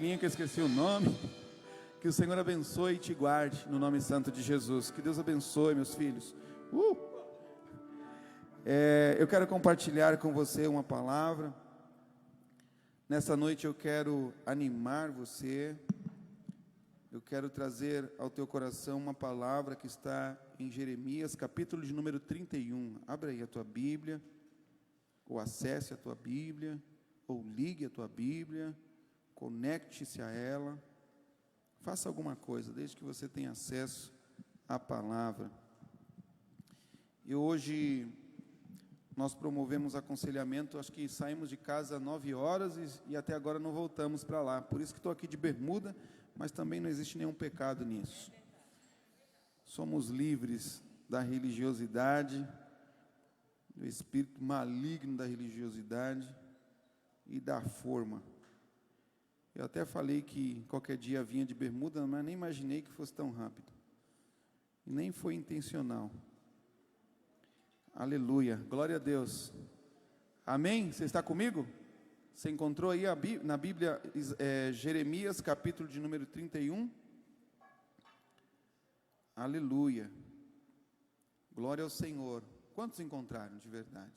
Que eu esqueci o nome. Que o Senhor abençoe e te guarde no nome santo de Jesus. Que Deus abençoe, meus filhos. Eu quero compartilhar com você uma palavra. Nessa noite eu quero animar você. Eu quero trazer ao teu coração uma palavra que está em Jeremias, capítulo de número 31. Abra aí a tua Bíblia, ou acesse a tua Bíblia, ou ligue a tua Bíblia, conecte-se a ela, faça alguma coisa, desde que você tenha acesso à palavra. E hoje nós promovemos aconselhamento, acho que saímos de casa às 9 horas e até agora não voltamos para lá. Por isso que estou aqui de bermuda, mas também não existe nenhum pecado nisso. Somos livres da religiosidade, do espírito maligno da religiosidade e da forma. Eu até falei que qualquer dia vinha de bermuda, mas nem imaginei que fosse tão rápido. E nem foi intencional. Aleluia, glória a Deus. Amém? Você está comigo? Você encontrou aí na Bíblia Jeremias, capítulo de número 31? Aleluia. Glória ao Senhor. Quantos encontraram de verdade?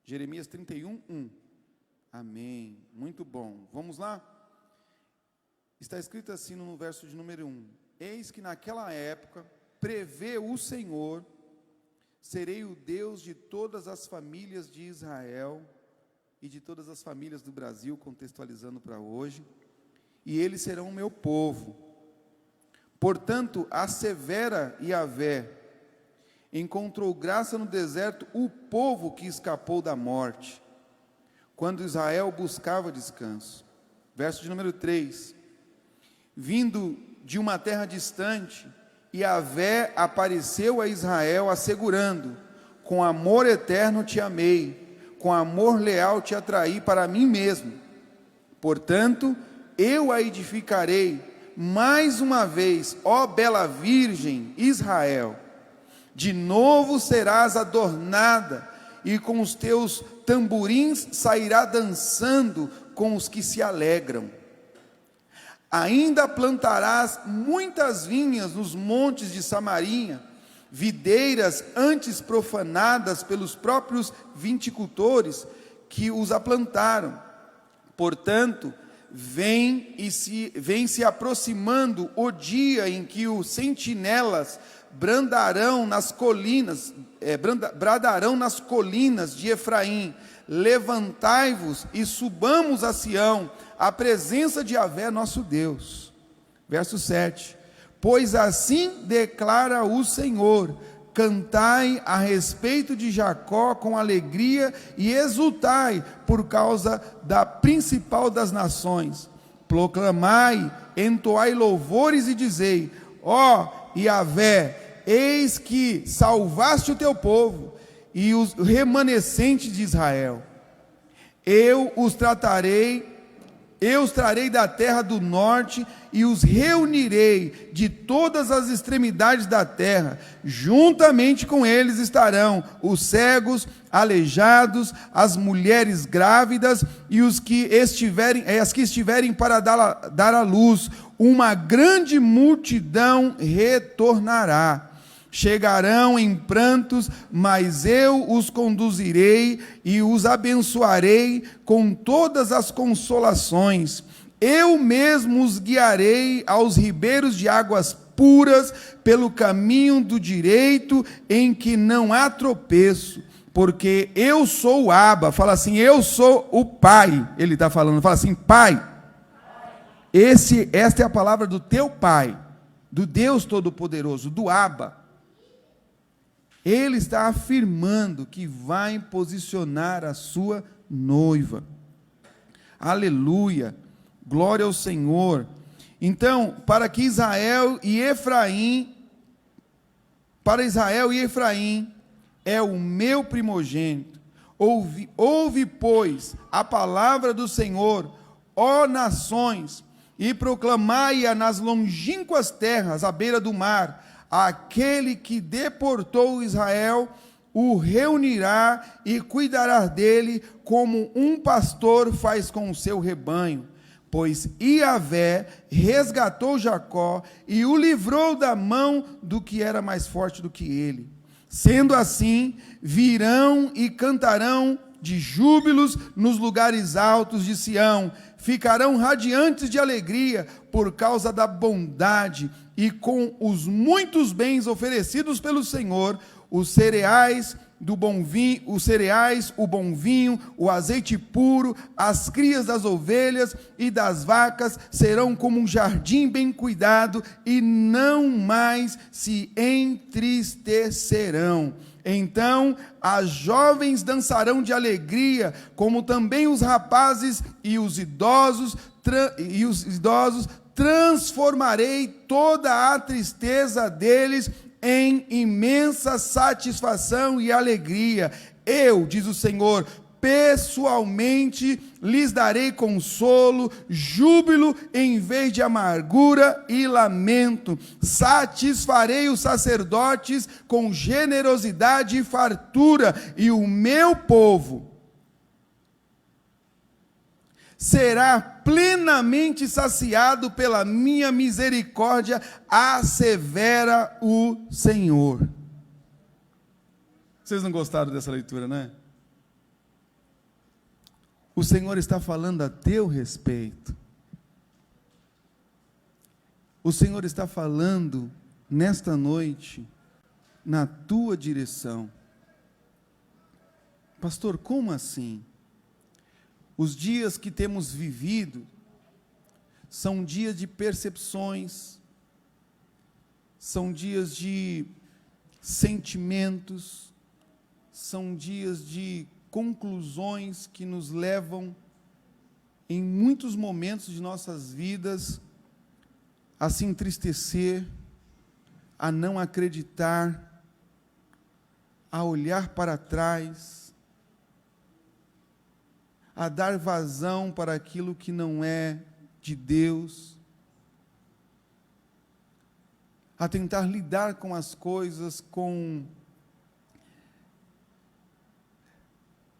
Jeremias 31, 1. Amém, muito bom, vamos lá? Está escrito assim no verso de número 1: Eis que naquela época, prevê o Senhor, serei o Deus de todas as famílias de Israel, e de todas as famílias do Brasil, contextualizando para hoje, e eles serão o meu povo. Portanto, assevera Yahvé, encontrou graça no deserto o povo que escapou da morte, quando Israel buscava descanso. Verso de número 3: Vindo de uma terra distante, Yahvé apareceu a Israel, assegurando: com amor eterno te amei, com amor leal te atraí para mim mesmo. Portanto, eu a edificarei mais uma vez, ó bela Virgem Israel. De novo serás adornada, e com os teus tamborins sairá dançando com os que se alegram. Ainda plantarás muitas vinhas nos montes de Samaria, videiras antes profanadas pelos próprios viticultores que os aplantaram. Portanto, vem se aproximando o dia em que os sentinelas bradarão nas colinas de Efraim: levantai-vos e subamos a Sião, à presença de Yahvé nosso Deus. Verso 7: Pois assim declara o Senhor: cantai a respeito de Jacó com alegria e exultai por causa da principal das nações. Proclamai, entoai louvores e dizei: ó Yahvé, eis que salvaste o teu povo e os remanescentes de Israel. Eu os trarei da terra do norte e os reunirei de todas as extremidades da terra. Juntamente com eles estarão os cegos, aleijados, as mulheres grávidas e as que estiverem para dar à luz. Uma grande multidão retornará. Chegarão em prantos, mas eu os conduzirei e os abençoarei com todas as consolações. Eu mesmo os guiarei aos ribeiros de águas puras, pelo caminho do direito, em que não há tropeço. Porque eu sou o Abba. Fala assim: eu sou o Pai. Ele está falando, fala assim: Pai. Esta é a palavra do teu Pai, do Deus Todo-Poderoso, do Abba. Ele está afirmando que vai posicionar a sua noiva. Aleluia, glória ao Senhor. Então, para Israel e Efraim é o meu primogênito. Ouve, pois, a palavra do Senhor, ó nações, e proclamai-a nas longínquas terras, à beira do mar. Aquele que deportou Israel o reunirá e cuidará dele, como um pastor faz com o seu rebanho. pois Yahvé resgatou Jacó e o livrou da mão do que era mais forte do que ele. Sendo assim, virão e cantarão de júbilos nos lugares altos de Sião, ficarão radiantes de alegria por causa da bondade e com os muitos bens oferecidos pelo Senhor, os cereais, o bom vinho, o azeite puro, as crias das ovelhas e das vacas serão como um jardim bem cuidado e não mais se entristecerão. Então as jovens dançarão de alegria, como também os rapazes e os idosos, transformarei toda a tristeza deles em imensa satisfação e alegria. Eu, diz o Senhor, pessoalmente lhes darei consolo, júbilo em vez de amargura e lamento. Satisfarei os sacerdotes com generosidade e fartura, e o meu povo será plenamente saciado pela minha misericórdia, assevera o Senhor. Vocês não gostaram dessa leitura, né? O Senhor está falando a teu respeito. O Senhor está falando nesta noite na tua direção. Pastor, como assim? Os dias que temos vivido são dias de percepções, são dias de sentimentos, são dias de conclusões que nos levam, em muitos momentos de nossas vidas, a se entristecer, a não acreditar, a olhar para trás, a dar vazão para aquilo que não é de Deus, a tentar lidar com as coisas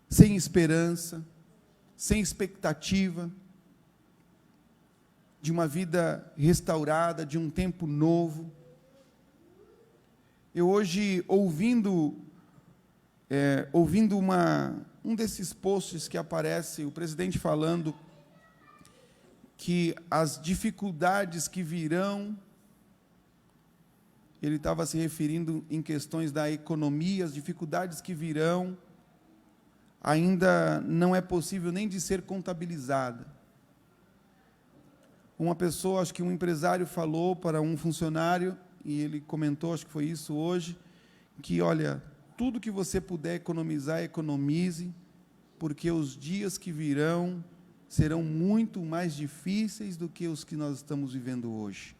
sem esperança, sem expectativa de uma vida restaurada, de um tempo novo. Eu hoje, ouvindo um desses posts que aparece, o presidente falando que as dificuldades que virão, ele estava se referindo em questões da economia, as dificuldades que virão, ainda não é possível nem de ser contabilizada. Uma pessoa, acho que um empresário falou para um funcionário, e ele comentou, acho que foi isso hoje, que, olha, tudo que você puder economizar, economize, porque os dias que virão serão muito mais difíceis do que os que nós estamos vivendo hoje.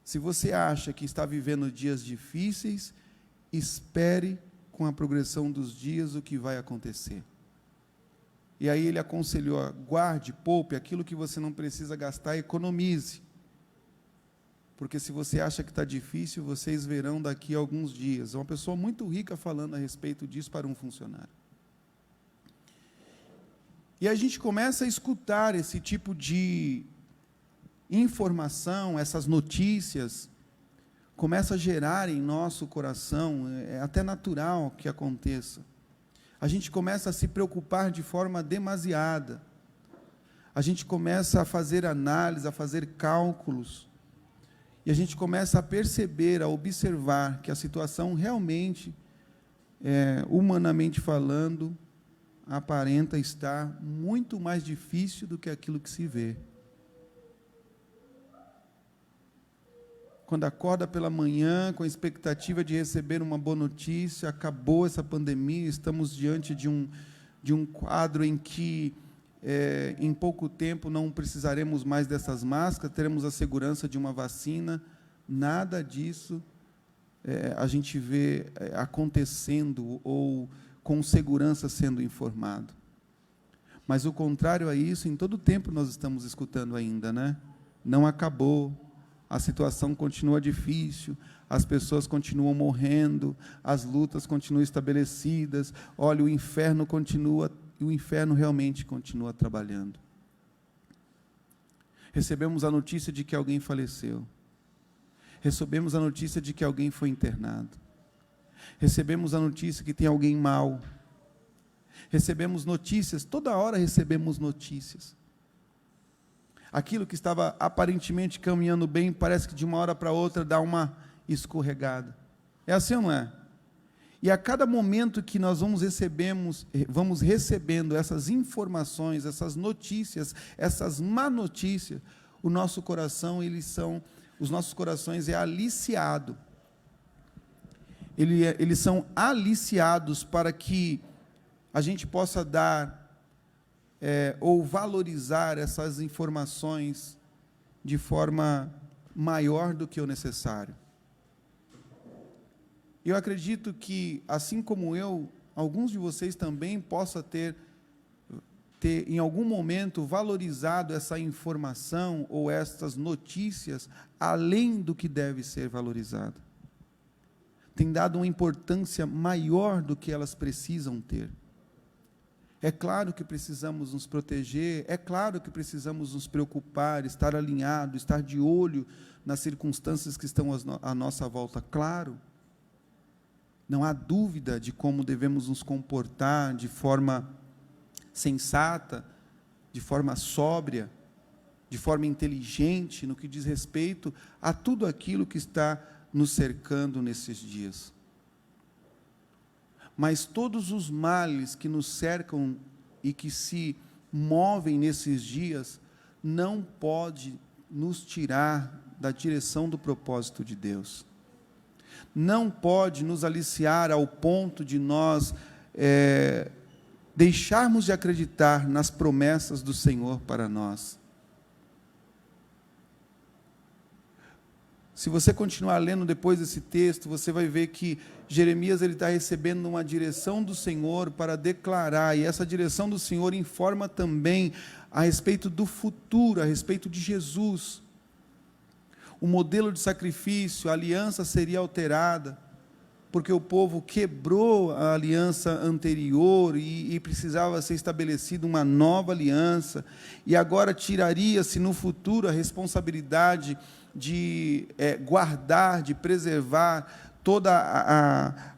Se você acha que está vivendo dias difíceis, espere com a progressão dos dias o que vai acontecer. E aí ele aconselhou, guarde, poupe, aquilo que você não precisa gastar, economize. Porque se você acha que está difícil, vocês verão daqui a alguns dias. Uma pessoa muito rica falando a respeito disso para um funcionário. E a gente começa a escutar esse tipo de informação, essas notícias, começa a gerar em nosso coração, é até natural que aconteça. A gente começa a se preocupar de forma demasiada. A gente começa a fazer análise, a fazer cálculos. E a gente começa a perceber, a observar que a situação realmente, humanamente falando, aparenta estar muito mais difícil do que aquilo que se vê. Quando acorda pela manhã com a expectativa de receber uma boa notícia, acabou essa pandemia, estamos diante de um quadro em que em pouco tempo não precisaremos mais dessas máscaras, teremos a segurança de uma vacina. Nada disso a gente vê acontecendo ou com segurança sendo informado. Mas o contrário a isso, em todo tempo nós estamos escutando ainda, né? Não acabou, a situação continua difícil, as pessoas continuam morrendo, as lutas continuam estabelecidas, olha, o inferno continua, e o inferno realmente continua trabalhando. Recebemos a notícia de que alguém faleceu. Recebemos a notícia de que alguém foi internado. Recebemos a notícia que tem alguém mal. Recebemos notícias, toda hora recebemos notícias. Aquilo que estava aparentemente caminhando bem, parece que de uma hora para outra dá uma escorregada. É assim ou não é? E a cada momento que nós vamos recebendo essas informações, essas notícias, essas má notícias, o nosso coração, os nossos corações é aliciado. Eles são aliciados para que a gente possa dar ou valorizar essas informações de forma maior do que o necessário. Eu acredito que, assim como eu, alguns de vocês também possam ter em algum momento valorizado essa informação ou estas notícias além do que deve ser valorizado. Tem dado uma importância maior do que elas precisam ter. É claro que precisamos nos proteger, é claro que precisamos nos preocupar, estar alinhado, estar de olho nas circunstâncias que estão à nossa volta, claro. Não há dúvida de como devemos nos comportar de forma sensata, de forma sóbria, de forma inteligente, no que diz respeito a tudo aquilo que está nos cercando nesses dias. Mas todos os males que nos cercam e que se movem nesses dias, não pode nos tirar da direção do propósito de Deus. Não pode nos aliciar ao ponto de nós deixarmos de acreditar nas promessas do Senhor para nós. Se você continuar lendo depois desse texto, você vai ver que Jeremias está recebendo uma direção do Senhor para declarar, e essa direção do Senhor informa também a respeito do futuro, a respeito de Jesus. O modelo de sacrifício, a aliança seria alterada, porque o povo quebrou a aliança anterior e precisava ser estabelecida uma nova aliança, e agora tiraria-se no futuro a responsabilidade de guardar, de preservar toda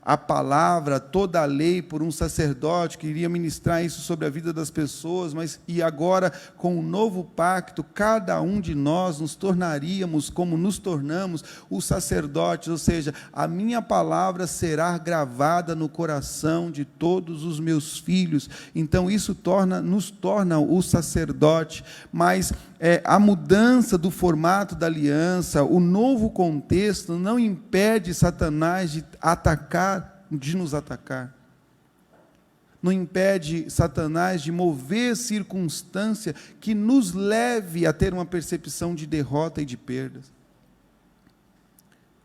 a palavra, toda a lei por um sacerdote que iria ministrar isso sobre a vida das pessoas, e agora, com o novo pacto, cada um de nós nos tornaríamos, como nos tornamos, os sacerdotes, ou seja, a minha palavra será gravada no coração de todos os meus filhos. Então isso nos torna o sacerdote, mas a mudança do formato da aliança, o novo contexto, não impede Satanás de nos atacar. Não impede Satanás de mover circunstância que nos leve a ter uma percepção de derrota e de perdas.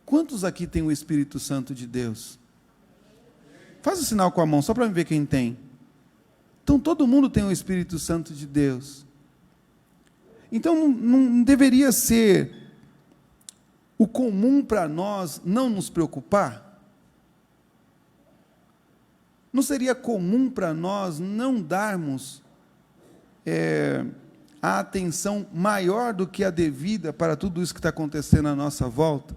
Quantos aqui têm o Espírito Santo de Deus? Faz o sinal com a mão, só para ver quem tem. Então, todo mundo tem o Espírito Santo de Deus. Então, não deveria ser o comum para nós não nos preocupar? Não seria comum para nós não darmos a atenção maior do que a devida para tudo isso que está acontecendo à nossa volta?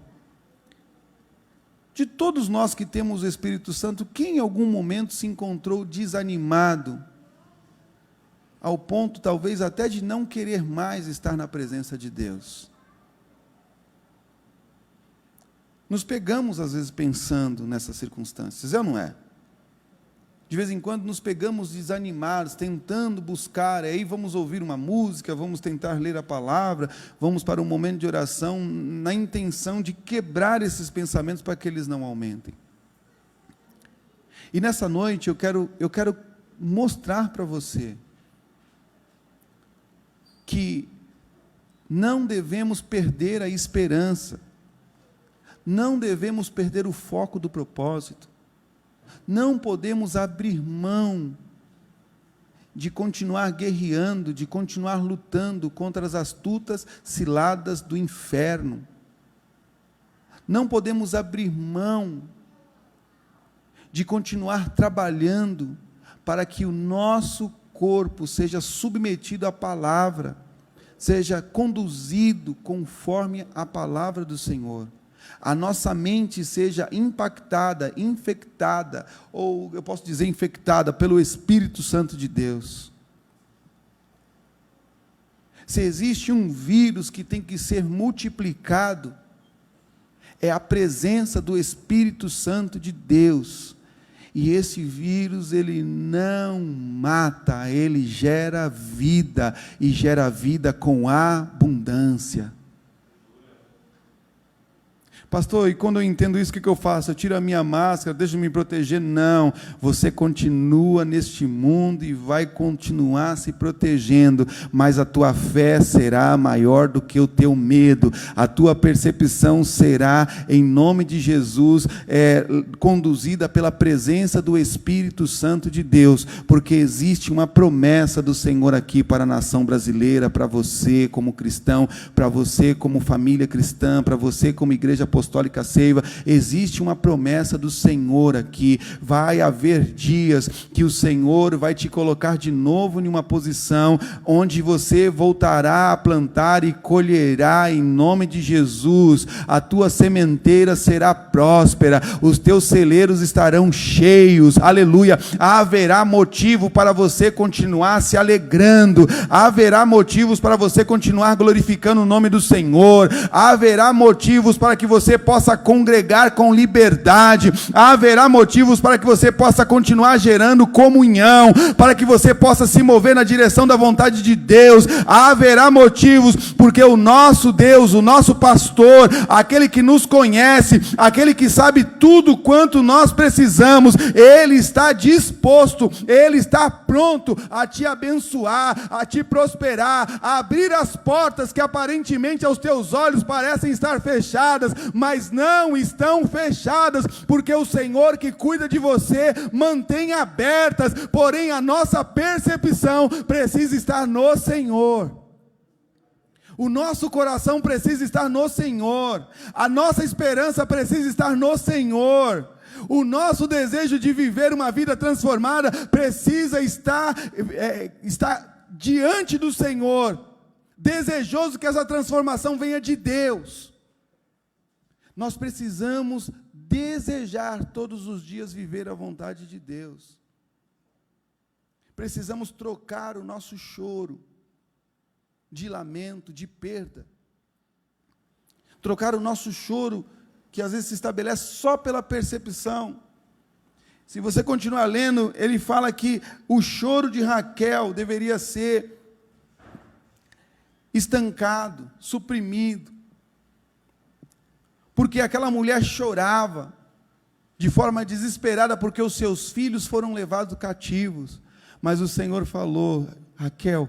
De todos nós que temos o Espírito Santo, quem em algum momento se encontrou desanimado, ao ponto talvez até de não querer mais estar na presença de Deus? Nos pegamos às vezes pensando nessas circunstâncias, é ou não é? De vez em quando nos pegamos desanimados, tentando buscar, aí vamos ouvir uma música, vamos tentar ler a palavra, vamos para um momento de oração, na intenção de quebrar esses pensamentos para que eles não aumentem. E nessa noite eu quero mostrar para você que não devemos perder a esperança, não devemos perder o foco do propósito, não podemos abrir mão de continuar guerreando, de continuar lutando contra as astutas ciladas do inferno. Não podemos abrir mão de continuar trabalhando para que o nosso corpo seja submetido à palavra, seja conduzido conforme a palavra do Senhor. A nossa mente seja impactada, infectada, ou eu posso dizer infectada pelo Espírito Santo de Deus. Se existe um vírus que tem que ser multiplicado, é a presença do Espírito Santo de Deus. E esse vírus, ele não mata, ele gera vida, e gera vida com abundância. Pastor, e quando eu entendo isso, o que eu faço? Eu tiro a minha máscara, deixo me proteger? Não, você continua neste mundo e vai continuar se protegendo, mas a tua fé será maior do que o teu medo, a tua percepção será, em nome de Jesus, conduzida pela presença do Espírito Santo de Deus, porque existe uma promessa do Senhor aqui para a nação brasileira, para você como cristão, para você como família cristã, para você como igreja apostólica Seiva. Existe uma promessa do Senhor aqui. Vai haver dias que o Senhor vai te colocar de novo em uma posição onde você voltará a plantar e colherá em nome de Jesus. A tua sementeira será próspera, os teus celeiros estarão cheios, aleluia. Haverá motivo para você continuar se alegrando, haverá motivos para você continuar glorificando o nome do Senhor, haverá motivos para que você possa congregar com liberdade, haverá motivos para que você possa continuar gerando comunhão, para que você possa se mover na direção da vontade de Deus, haverá motivos, porque o nosso Deus, o nosso pastor, aquele que nos conhece, aquele que sabe tudo quanto nós precisamos, ele está disposto, ele está pronto a te abençoar, a te prosperar, a abrir as portas que aparentemente aos teus olhos parecem estar fechadas, mas não estão fechadas, porque o Senhor que cuida de você mantém abertas, porém a nossa percepção precisa estar no Senhor. O nosso coração precisa estar no Senhor, a nossa esperança precisa estar no Senhor. O nosso desejo de viver uma vida transformada precisa estar diante do Senhor, desejoso que essa transformação venha de Deus. Nós precisamos desejar todos os dias viver a vontade de Deus. Precisamos trocar o nosso choro de lamento, de perda. Trocar o nosso choro, que às vezes se estabelece só pela percepção. Se você continuar lendo, ele fala que o choro de Raquel deveria ser estancado, suprimido, porque aquela mulher chorava de forma desesperada, porque os seus filhos foram levados cativos, mas o Senhor falou: Raquel,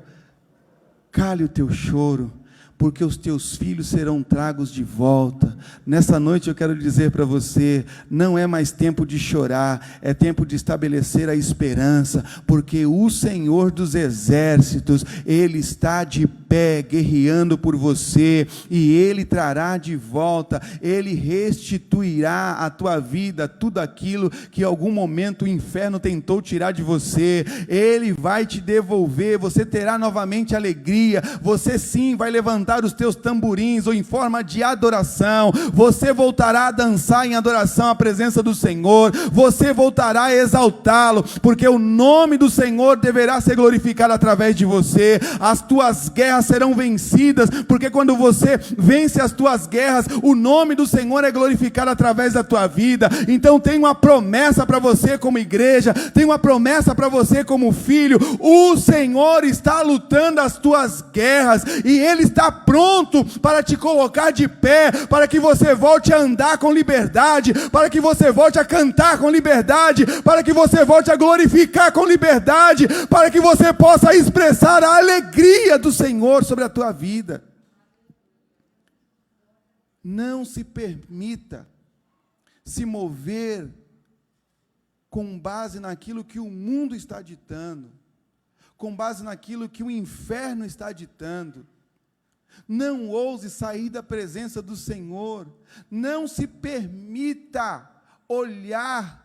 cale o teu choro, porque os teus filhos serão tragos de volta. Nessa noite eu quero dizer para você, não é mais tempo de chorar, é tempo de estabelecer a esperança, porque o Senhor dos exércitos, Ele está de pé, guerreando por você, e Ele trará de volta, Ele restituirá à tua vida tudo aquilo que em algum momento o inferno tentou tirar de você, Ele vai te devolver, você terá novamente alegria, você sim vai levantar os teus tamborins, ou em forma de adoração, você voltará a dançar em adoração à presença do Senhor, você voltará a exaltá-lo, porque o nome do Senhor deverá ser glorificado através de você, as tuas guerras serão vencidas, porque quando você vence as tuas guerras, o nome do Senhor é glorificado através da tua vida. Então tem uma promessa para você como igreja, tem uma promessa para você como filho, o Senhor está lutando as tuas guerras, e Ele está pronto para te colocar de pé, para que você volte a andar com liberdade, para que você volte a cantar com liberdade, para que você volte a glorificar com liberdade, para que você possa expressar a alegria do Senhor sobre a tua vida. Não se permita se mover com base naquilo que o mundo está ditando, com base naquilo que o inferno está ditando. Não ouse sair da presença do Senhor, não se permita olhar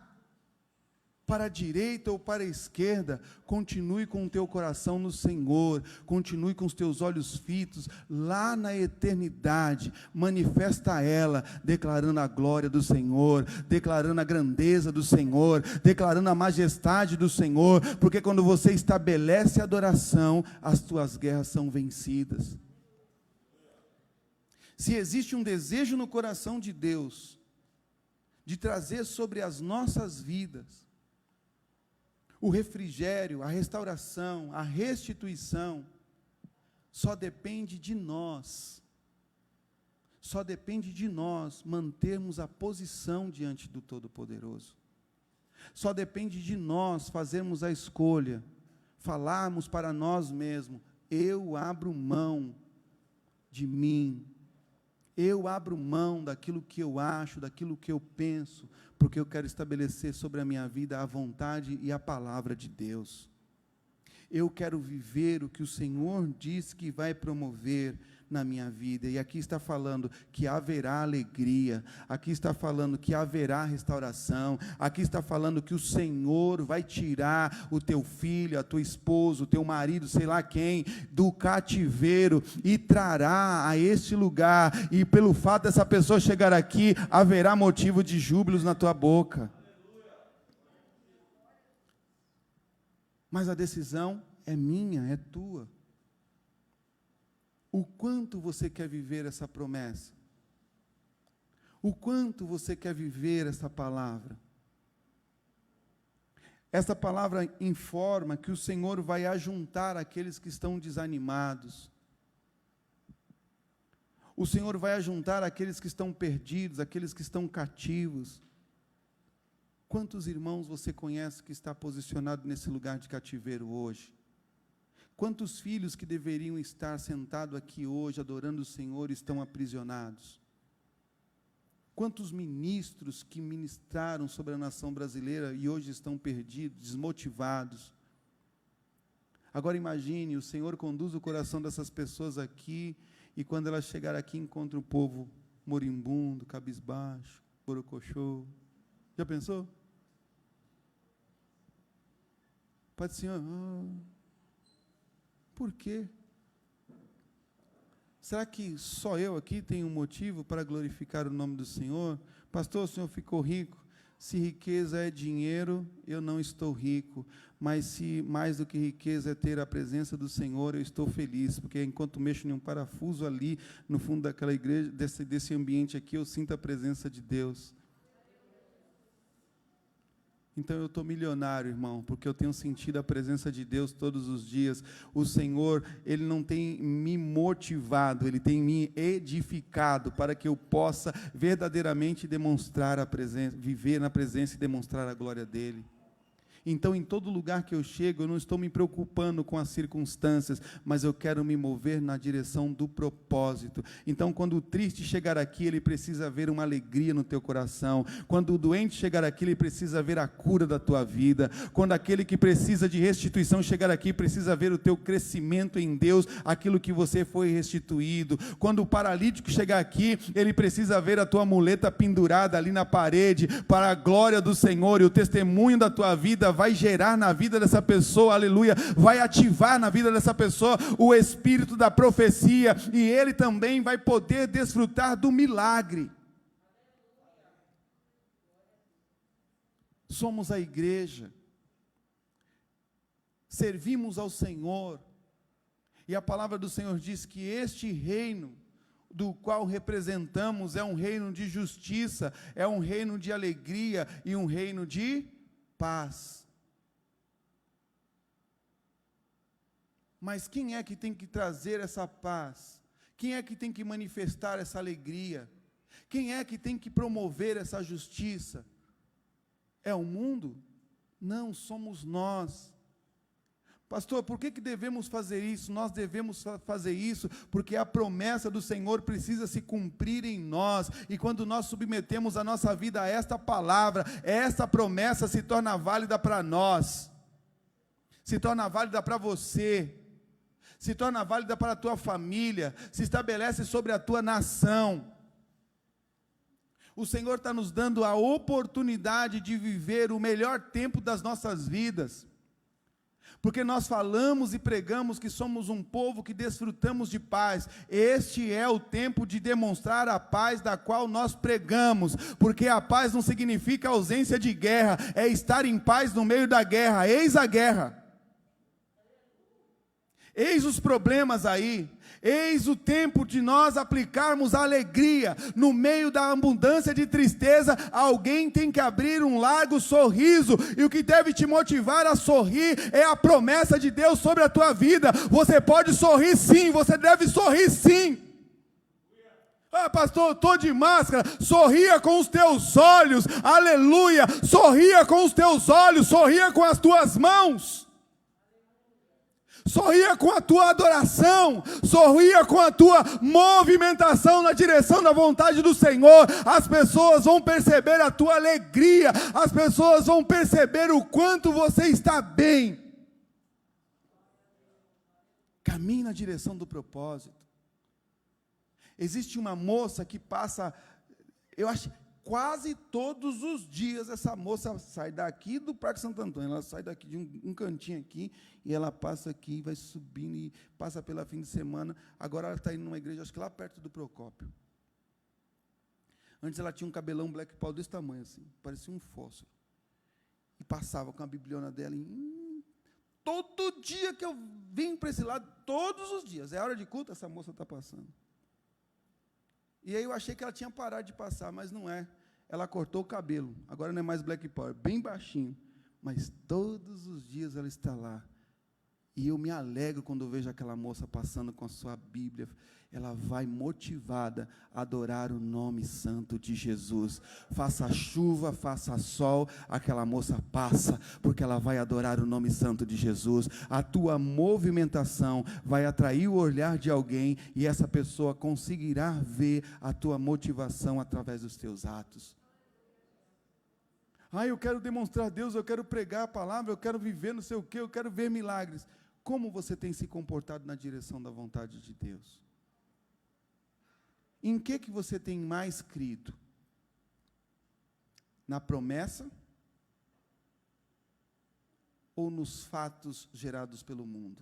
para a direita ou para a esquerda, continue com o teu coração no Senhor, continue com os teus olhos fitos lá na eternidade, manifesta ela, declarando a glória do Senhor, declarando a grandeza do Senhor, declarando a majestade do Senhor, porque quando você estabelece a adoração, as tuas guerras são vencidas. Se existe um desejo no coração de Deus, de trazer sobre as nossas vidas o refrigério, a restauração, a restituição, só depende de nós. Só depende de nós mantermos a posição diante do Todo-Poderoso. Só depende de nós fazermos a escolha, falarmos para nós mesmos: eu abro mão de mim, eu abro mão daquilo que eu acho, daquilo que eu penso, porque eu quero estabelecer sobre a minha vida a vontade e a palavra de Deus. Eu quero viver o que o Senhor diz que vai promover na minha vida, e aqui está falando que haverá alegria, aqui está falando que haverá restauração, aqui está falando que o Senhor vai tirar o teu filho, a tua esposa, o teu marido, sei lá quem, do cativeiro, e trará a este lugar, e pelo fato dessa pessoa chegar aqui, haverá motivo de júbilos na tua boca. Mas a decisão é minha, é tua. O quanto você quer viver essa promessa? O quanto você quer viver essa palavra? Essa palavra informa que o Senhor vai ajuntar aqueles que estão desanimados. O Senhor vai ajuntar aqueles que estão perdidos, aqueles que estão cativos. Quantos irmãos você conhece que está posicionado nesse lugar de cativeiro hoje? Quantos filhos que deveriam estar sentados aqui hoje, adorando o Senhor, estão aprisionados? Quantos ministros que ministraram sobre a nação brasileira e hoje estão perdidos, desmotivados? Agora imagine, o Senhor conduz o coração dessas pessoas aqui, e quando elas chegarem aqui, encontra o povo moribundo, cabisbaixo, borocochô. Já pensou? Pai do Senhor, por quê? Será que só eu aqui tenho um motivo para glorificar o nome do Senhor? Pastor, o senhor ficou rico. Se riqueza é dinheiro, eu não estou rico. Mas se mais do que riqueza é ter a presença do Senhor, eu estou feliz. Porque enquanto mexo em um parafuso ali, no fundo daquela igreja, desse ambiente aqui, eu sinto a presença de Deus. Então eu estou milionário, irmão, porque eu tenho sentido a presença de Deus todos os dias. O Senhor, Ele não tem me motivado, Ele tem me edificado, para que eu possa verdadeiramente demonstrar a presença, viver na presença e demonstrar a glória dEle. Então, em todo lugar que eu chego, eu não estou me preocupando com as circunstâncias, mas eu quero me mover na direção do propósito. Então, quando o triste chegar aqui, ele precisa ver uma alegria no teu coração. Quando o doente chegar aqui, ele precisa ver a cura da tua vida. Quando aquele que precisa de restituição chegar aqui, precisa ver o teu crescimento em Deus, aquilo que você foi restituído. Quando o paralítico chegar aqui, ele precisa ver a tua muleta pendurada ali na parede, para a glória do Senhor, e o testemunho da tua vida vai gerar na vida dessa pessoa, aleluia, vai ativar na vida dessa pessoa o espírito da profecia, e ele também vai poder desfrutar do milagre. Somos a igreja, servimos ao Senhor, e a palavra do Senhor diz que este reino do qual representamos é um reino de justiça, é um reino de alegria e um reino de paz. Mas quem é que tem que trazer essa paz? Quem é que tem que manifestar essa alegria? Quem é que tem que promover essa justiça? É o mundo? Não, somos nós. Pastor, por que devemos fazer isso? Nós devemos fazer isso porque a promessa do Senhor precisa se cumprir em nós, e quando nós submetemos a nossa vida a esta palavra, essa promessa se torna válida para nós, se torna válida para você, se torna válida para a tua família, se estabelece sobre a tua nação. O Senhor está nos dando a oportunidade de viver o melhor tempo das nossas vidas. Porque nós falamos e pregamos que somos um povo que desfrutamos de paz. Este é o tempo de demonstrar a paz da qual nós pregamos. Porque a paz não significa ausência de guerra, é estar em paz no meio da guerra. Eis a guerra. Eis os problemas aí. Eis o tempo de nós aplicarmos a alegria. No meio da abundância de tristeza, alguém tem que abrir um largo sorriso. E o que deve te motivar a sorrir é a promessa de Deus sobre a tua vida. Você pode sorrir sim, você deve sorrir sim. Ah, pastor, eu estou de máscara. Sorria com os teus olhos, aleluia. Sorria com os teus olhos, sorria com as tuas mãos. Sorria com a tua adoração, sorria com a tua movimentação na direção da vontade do Senhor. As pessoas vão perceber a tua alegria, as pessoas vão perceber o quanto você está bem. Caminhe na direção do propósito. Existe uma moça que passa, eu acho, quase todos os dias essa moça sai daqui do Parque Santo Antônio, ela sai daqui de um cantinho aqui, e ela passa aqui, vai subindo, e passa pela fim de semana. Agora ela está indo numa igreja, acho que lá perto do Procópio. Antes ela tinha um cabelão Black Power desse tamanho, assim, parecia um fósforo, e passava com a bibliona dela, e todo dia que eu venho para esse lado, todos os dias, é hora de culto, essa moça está passando. E aí eu achei que ela tinha parado de passar, mas não é. Ela cortou o cabelo, agora não é mais Black Power, bem baixinho, mas todos os dias ela está lá. E eu me alegro quando eu vejo aquela moça passando com a sua Bíblia. Ela vai motivada a adorar o nome santo de Jesus. Faça chuva, faça sol, aquela moça passa, porque ela vai adorar o nome santo de Jesus. A tua movimentação vai atrair o olhar de alguém, e essa pessoa conseguirá ver a tua motivação através dos teus atos. Eu quero demonstrar a Deus, eu quero pregar a palavra, eu quero viver não sei o quê, eu quero ver milagres. Como você tem se comportado na direção da vontade de Deus? Em que você tem mais crido? Na promessa? Ou nos fatos gerados pelo mundo?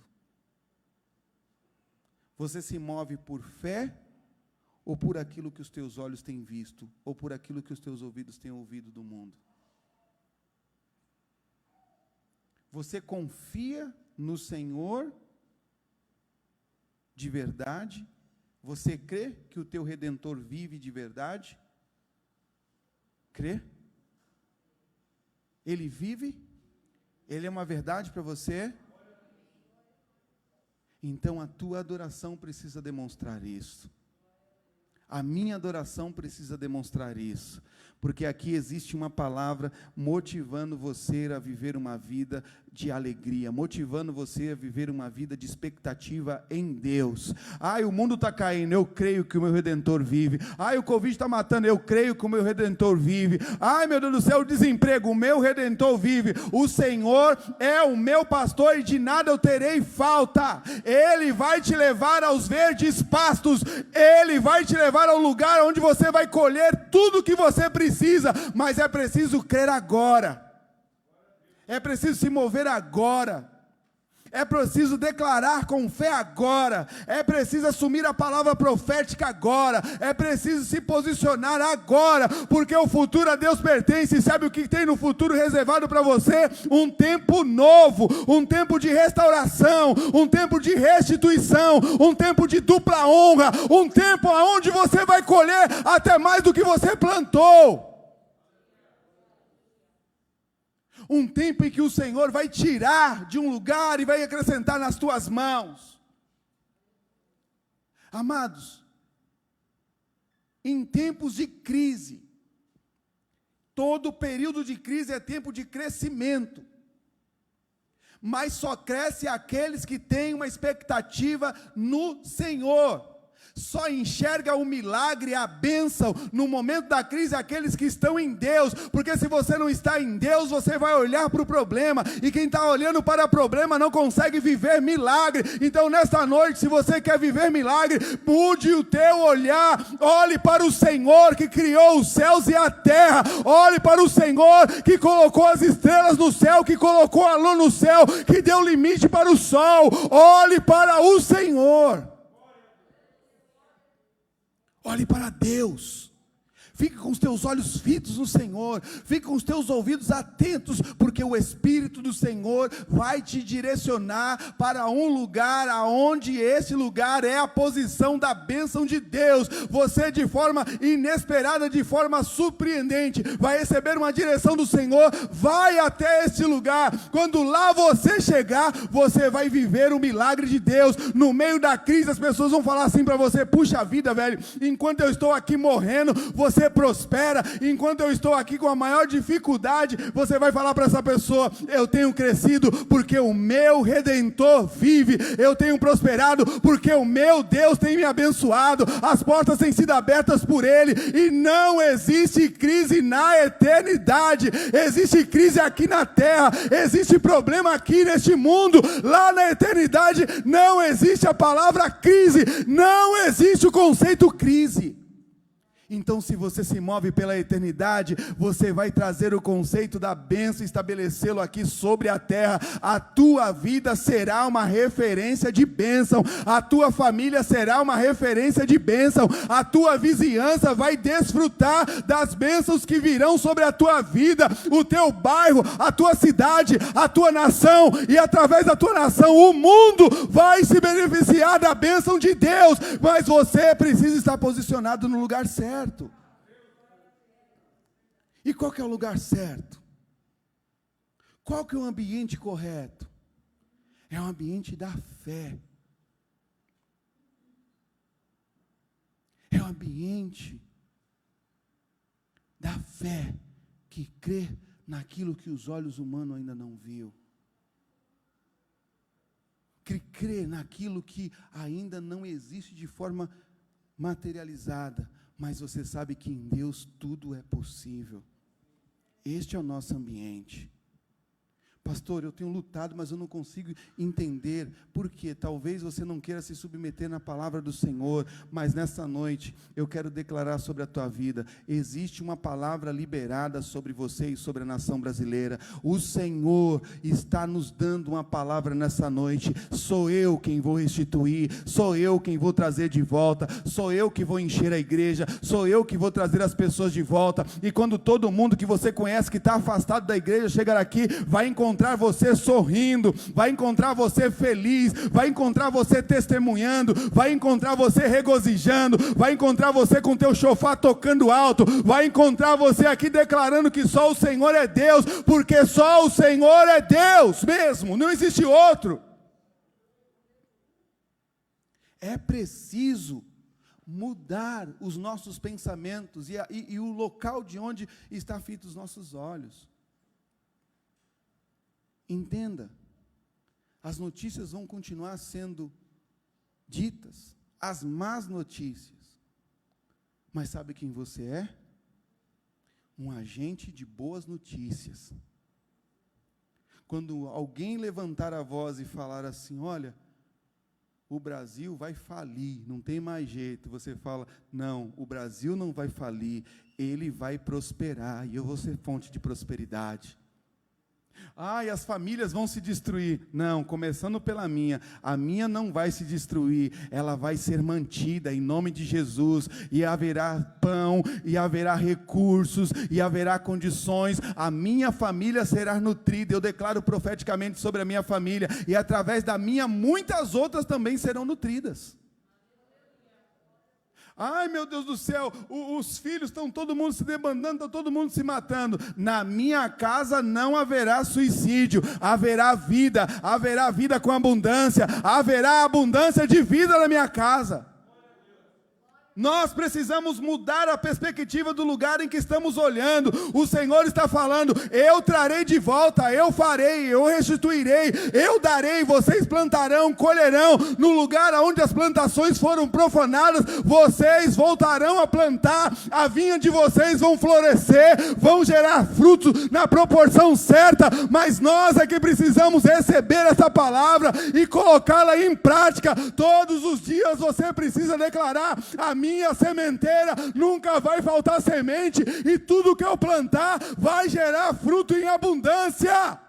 Você se move por fé? Ou por aquilo que os teus olhos têm visto? Ou por aquilo que os teus ouvidos têm ouvido do mundo? Você confia no Senhor de verdade? Você crê que o teu Redentor vive de verdade? Crê? Ele vive? Ele é uma verdade para você? Então a tua adoração precisa demonstrar isso. A minha adoração precisa demonstrar isso, porque aqui existe uma palavra motivando você a viver uma vida de alegria, motivando você a viver uma vida de expectativa em Deus. O mundo está caindo, eu creio que o meu Redentor vive. O Covid está matando, eu creio que o meu Redentor vive. Meu Deus do céu, o desemprego, o meu Redentor vive. O Senhor é o meu pastor e de nada eu terei falta. Ele vai te levar aos verdes pastos, Ele vai te levar ao lugar onde você vai colher tudo o que você precisa, mas é preciso crer agora, é preciso se mover agora, é preciso declarar com fé agora, é preciso assumir a palavra profética agora, é preciso se posicionar agora, porque o futuro a Deus pertence. E sabe o que tem no futuro reservado para você? Um tempo novo, um tempo de restauração, um tempo de restituição, um tempo de dupla honra, um tempo onde você vai colher até mais do que você plantou. Um tempo em que o Senhor vai tirar de um lugar e vai acrescentar nas tuas mãos. Amados, em tempos de crise, todo período de crise é tempo de crescimento, mas só cresce aqueles que têm uma expectativa no Senhor. só enxerga o milagre, a bênção, no momento da crise, aqueles que estão em Deus, porque se você não está em Deus, você vai olhar para o problema, e quem está olhando para o problema não consegue viver milagre. Então nesta noite, se você quer viver milagre, mude o teu olhar, olhe para o Senhor que criou os céus e a terra, olhe para o Senhor que colocou as estrelas no céu, que colocou a lua no céu, que deu limite para o sol. Olhe para o Senhor, olhe para Deus. Fique com os teus olhos fitos no Senhor, fique com os teus ouvidos atentos, porque o Espírito do Senhor vai te direcionar para um lugar, aonde esse lugar é a posição da bênção de Deus. Você, de forma inesperada, de forma surpreendente, vai receber uma direção do Senhor. Vai até esse lugar. Quando lá você chegar, você vai viver o milagre de Deus. No meio da crise, as pessoas vão falar assim para você: puxa vida, velho, enquanto eu estou aqui morrendo, você prospera. Enquanto eu estou aqui com a maior dificuldade, você vai falar para essa pessoa: eu tenho crescido porque o meu Redentor vive. Eu tenho prosperado porque o meu Deus tem me abençoado. As portas têm sido abertas por Ele, e não existe crise na eternidade. Existe crise aqui na terra, existe problema aqui neste mundo. Lá na eternidade não existe a palavra crise, não existe o conceito crise. Então, se você se move pela eternidade, você vai trazer o conceito da bênção e estabelecê-lo aqui sobre a terra. A tua vida será uma referência de bênção, a tua família será uma referência de bênção, a tua vizinhança vai desfrutar das bênçãos que virão sobre a tua vida, o teu bairro, a tua cidade, a tua nação, e através da tua nação o mundo vai se beneficiar da bênção de Deus. Mas você precisa estar posicionado no lugar certo. E qual que é o lugar certo? Qual que é o ambiente correto? É o ambiente da fé. É o ambiente da fé que crê naquilo que os olhos humanos ainda não viu. Que crê naquilo que ainda não existe de forma materializada. Mas você sabe que em Deus tudo é possível. Este é o nosso ambiente. Pastor, eu tenho lutado, mas eu não consigo entender por quê. Talvez você não queira se submeter na palavra do Senhor, mas nessa noite eu quero declarar sobre a tua vida. Existe uma palavra liberada sobre você e sobre a nação brasileira. O Senhor está nos dando uma palavra nessa noite. Sou eu quem vou restituir, sou eu quem vou trazer de volta, sou eu que vou encher a igreja, sou eu que vou trazer as pessoas de volta. E quando todo mundo que você conhece que está afastado da igreja chegar aqui, vai encontrar você sorrindo, vai encontrar você feliz, vai encontrar você testemunhando, vai encontrar você regozijando, vai encontrar você com teu chofar tocando alto, vai encontrar você aqui declarando que só o Senhor é Deus, porque só o Senhor é Deus mesmo, não existe outro. É preciso mudar os nossos pensamentos e o local de onde está fito os nossos olhos. Entenda, as notícias vão continuar sendo ditas, as más notícias, mas sabe quem você é? Um agente de boas notícias. Quando alguém levantar a voz e falar assim: olha, o Brasil vai falir, não tem mais jeito, você fala: não, o Brasil não vai falir, ele vai prosperar, e eu vou ser fonte de prosperidade. E as famílias vão se destruir. Não, começando pela minha. A minha não vai se destruir, ela vai ser mantida em nome de Jesus. E haverá pão, e haverá recursos, e haverá condições. A minha família será nutrida. Eu declaro profeticamente sobre a minha família. E através da minha, muitas outras também serão nutridas. Ai, meu Deus do céu, os filhos estão todo mundo se debandando, está todo mundo se matando. Na minha casa não haverá suicídio, haverá vida com abundância, haverá abundância de vida na minha casa. Nós precisamos mudar a perspectiva do lugar em que estamos olhando. O Senhor está falando: eu trarei de volta, eu farei, eu restituirei, eu darei, vocês plantarão, colherão. No lugar onde as plantações foram profanadas, vocês voltarão a plantar, a vinha de vocês vão florescer, vão gerar frutos na proporção certa, mas nós é que precisamos receber essa palavra e colocá-la em prática. Todos os dias você precisa declarar: a minha sementeira nunca vai faltar semente, e tudo que eu plantar vai gerar fruto em abundância.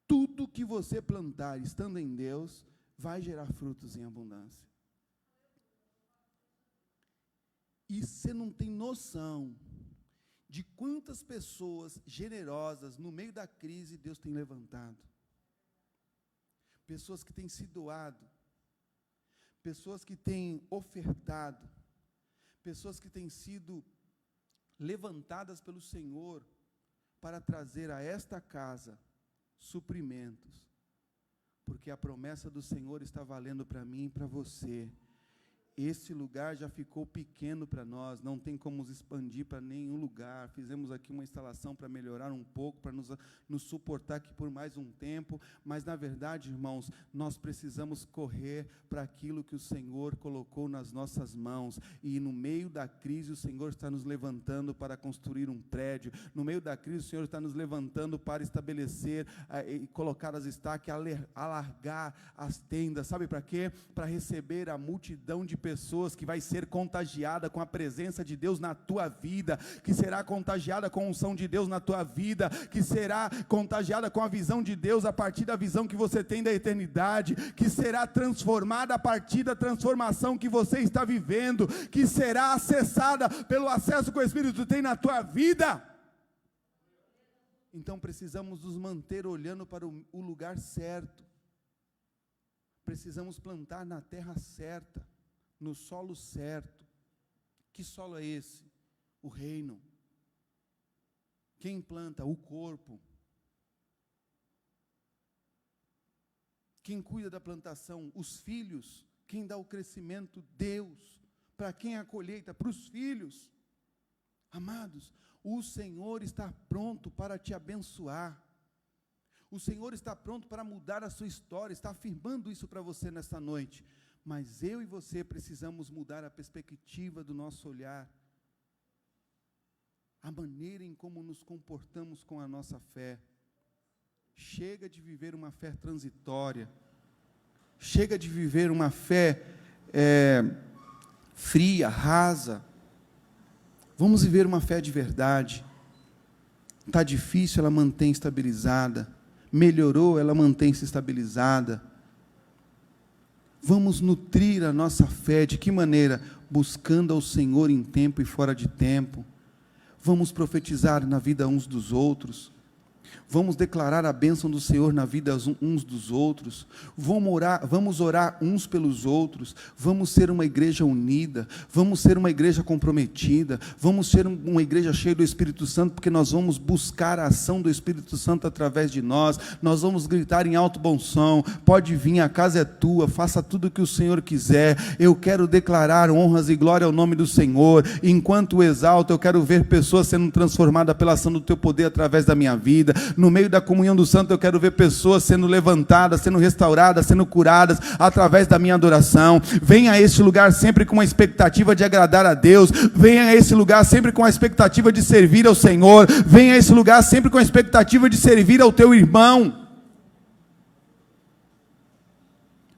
Tudo que você plantar estando em Deus vai gerar frutos em abundância. E você não tem noção de quantas pessoas generosas no meio da crise Deus tem levantado. Pessoas que têm se doado, pessoas que têm ofertado, pessoas que têm sido levantadas pelo Senhor para trazer a esta casa suprimentos, porque a promessa do Senhor está valendo para mim e para você. Esse lugar já ficou pequeno para nós, não tem como nos expandir para nenhum lugar. Fizemos aqui uma instalação para melhorar um pouco, para nos suportar aqui por mais um tempo, mas na verdade, irmãos, nós precisamos correr para aquilo que o Senhor colocou nas nossas mãos, e no meio da crise o Senhor está nos levantando para construir um prédio, no meio da crise o Senhor está nos levantando para estabelecer e colocar as estacas, alargar as tendas, sabe para quê? Para receber a multidão de pessoas que vai ser contagiada com a presença de Deus na tua vida, que será contagiada com a unção de Deus na tua vida, que será contagiada com a visão de Deus a partir da visão que você tem da eternidade, que será transformada a partir da transformação que você está vivendo, que será acessada pelo acesso que o Espírito tem na tua vida. Então precisamos nos manter olhando para o lugar certo, precisamos plantar na terra certa, no solo certo. Que solo é esse? O reino. Quem planta? O corpo. Quem cuida da plantação? Os filhos. Quem dá o crescimento? Deus. Para quem é a colheita? Para os filhos. Amados, o Senhor está pronto para te abençoar. O Senhor está pronto para mudar a sua história, está afirmando isso para você nesta noite. Mas eu e você precisamos mudar a perspectiva do nosso olhar, a maneira em como nos comportamos com a nossa fé. Chega de viver uma fé transitória, chega de viver uma fé fria, rasa. Vamos viver uma fé de verdade. Está difícil, ela mantém estabilizada. Melhorou, ela mantém-se estabilizada. Vamos nutrir a nossa fé, de que maneira? Buscando ao Senhor em tempo e fora de tempo. Vamos profetizar na vida uns dos outros. Vamos declarar a bênção do Senhor na vida uns dos outros. Vamos orar uns pelos outros. Vamos ser uma igreja unida. Vamos ser uma igreja comprometida. Vamos ser uma igreja cheia do Espírito Santo, porque nós vamos buscar a ação do Espírito Santo através de nós. Nós vamos gritar em alto bom som: pode vir, a casa é tua, faça tudo o que o Senhor quiser. Eu quero declarar honras e glória ao nome do Senhor. Enquanto o exalto, eu quero ver pessoas sendo transformadas pela ação do teu poder através da minha vida. No meio da comunhão do santo, eu quero ver pessoas sendo levantadas, sendo restauradas, sendo curadas através da minha adoração. Venha a este lugar sempre com a expectativa de agradar a Deus. Venha a esse lugar sempre com a expectativa de servir ao Senhor. Venha a esse lugar sempre com a expectativa de servir ao teu irmão.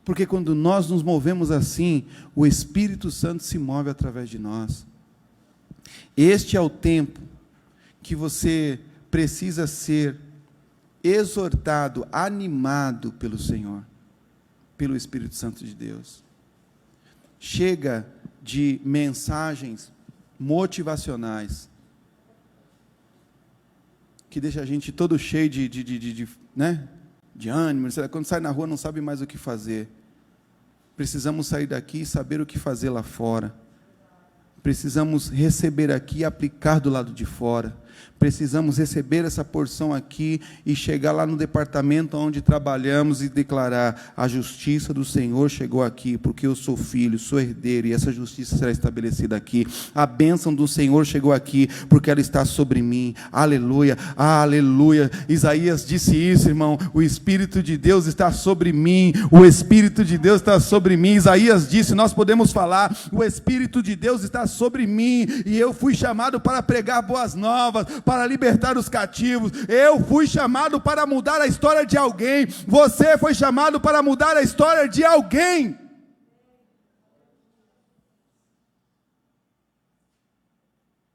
Porque quando nós nos movemos assim, o Espírito Santo se move através de nós. Este é o tempo que você precisa ser exortado, animado pelo Senhor, pelo Espírito Santo de Deus. Chega de mensagens motivacionais que deixa a gente todo cheio de ânimo. Quando sai na rua não sabe mais o que fazer. Precisamos sair daqui e saber o que fazer lá fora. Precisamos receber aqui e aplicar do lado de fora. precisamos receber essa porção aqui e chegar lá no departamento onde trabalhamos e declarar: a justiça do Senhor chegou aqui, porque eu sou filho, sou herdeiro, e essa justiça será estabelecida aqui. A bênção do Senhor chegou aqui, porque ela está sobre mim. Aleluia, aleluia. Isaías disse isso, irmão: o Espírito de Deus está sobre mim, o Espírito de Deus está sobre mim. Isaías disse, nós podemos falar: o Espírito de Deus está sobre mim, e eu fui chamado para pregar boas novas, para libertar os cativos. Eu fui chamado para mudar a história de alguém. Você foi chamado para mudar a história de alguém.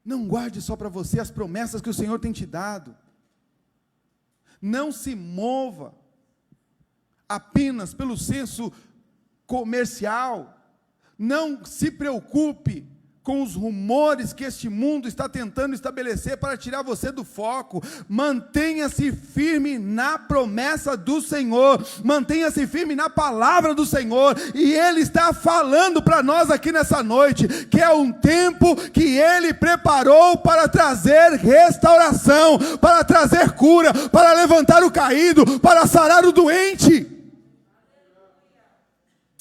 Não guarde só para você as promessas que o Senhor tem te dado. Não se mova apenas pelo senso comercial. Não se preocupe com os rumores que este mundo está tentando estabelecer para tirar você do foco. Mantenha-se firme na promessa do Senhor, mantenha-se firme na palavra do Senhor, e Ele está falando para nós aqui nessa noite, que é um tempo que Ele preparou para trazer restauração, para trazer cura, para levantar o caído, para sarar o doente.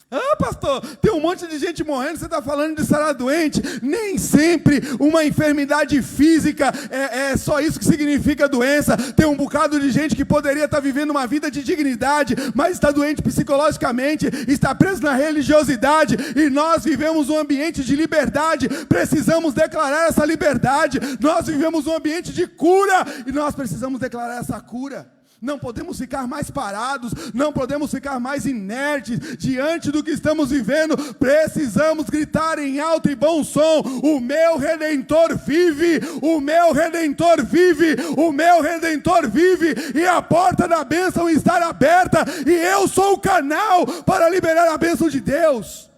Ah, pastor, tem um monte de gente morrendo, você está falando de sarar doente. Nem sempre uma enfermidade física é só isso que significa doença. Tem um bocado de gente que poderia estar vivendo uma vida de dignidade, mas está doente psicologicamente, está preso na religiosidade, e nós vivemos um ambiente de liberdade. Precisamos declarar essa liberdade. Nós vivemos um ambiente de cura, e nós precisamos declarar essa cura. Não podemos ficar mais parados, não podemos ficar mais inertes diante do que estamos vivendo. Precisamos gritar em alto e bom som: o meu Redentor vive, o meu Redentor vive, o meu Redentor vive, e a porta da bênção está aberta, e eu sou o canal para liberar a bênção de Deus.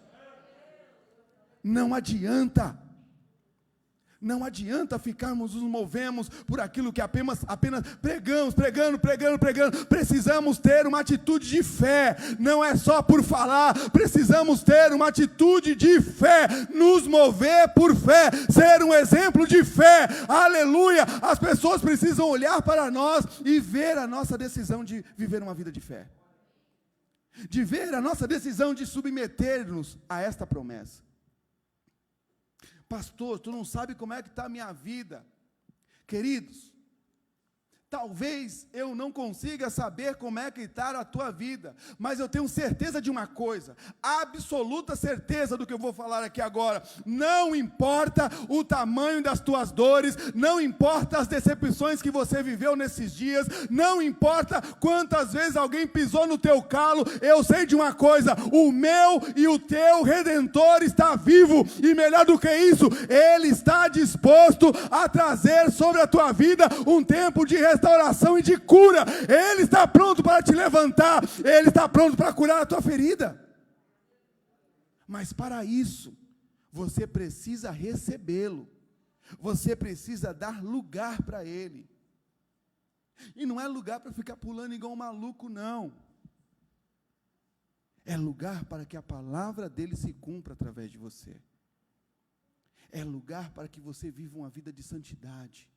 Não adianta ficarmos nos movemos por aquilo que apenas pregamos. Precisamos ter uma atitude de fé. Não é só por falar, precisamos ter uma atitude de fé, nos mover por fé, ser um exemplo de fé. Aleluia! As pessoas precisam olhar para nós e ver a nossa decisão de viver uma vida de fé, de ver a nossa decisão de submeter-nos a esta promessa. Pastor, tu não sabe como é que está a minha vida. Queridos, talvez eu não consiga saber como é que está a tua vida, mas eu tenho certeza de uma coisa, absoluta certeza do que eu vou falar aqui agora: não importa o tamanho das tuas dores, não importa as decepções que você viveu nesses dias, não importa quantas vezes alguém pisou no teu calo, eu sei de uma coisa: o meu e o teu Redentor está vivo, e melhor do que isso, Ele está disposto a trazer sobre a tua vida um tempo de restauração e de cura. Ele está pronto para te levantar, Ele está pronto para curar a tua ferida. Mas para isso, você precisa recebê-lo, você precisa dar lugar para Ele. E não é lugar para ficar pulando igual um maluco, não. É lugar para que a palavra dEle se cumpra através de você. É lugar para que você viva uma vida de santidade.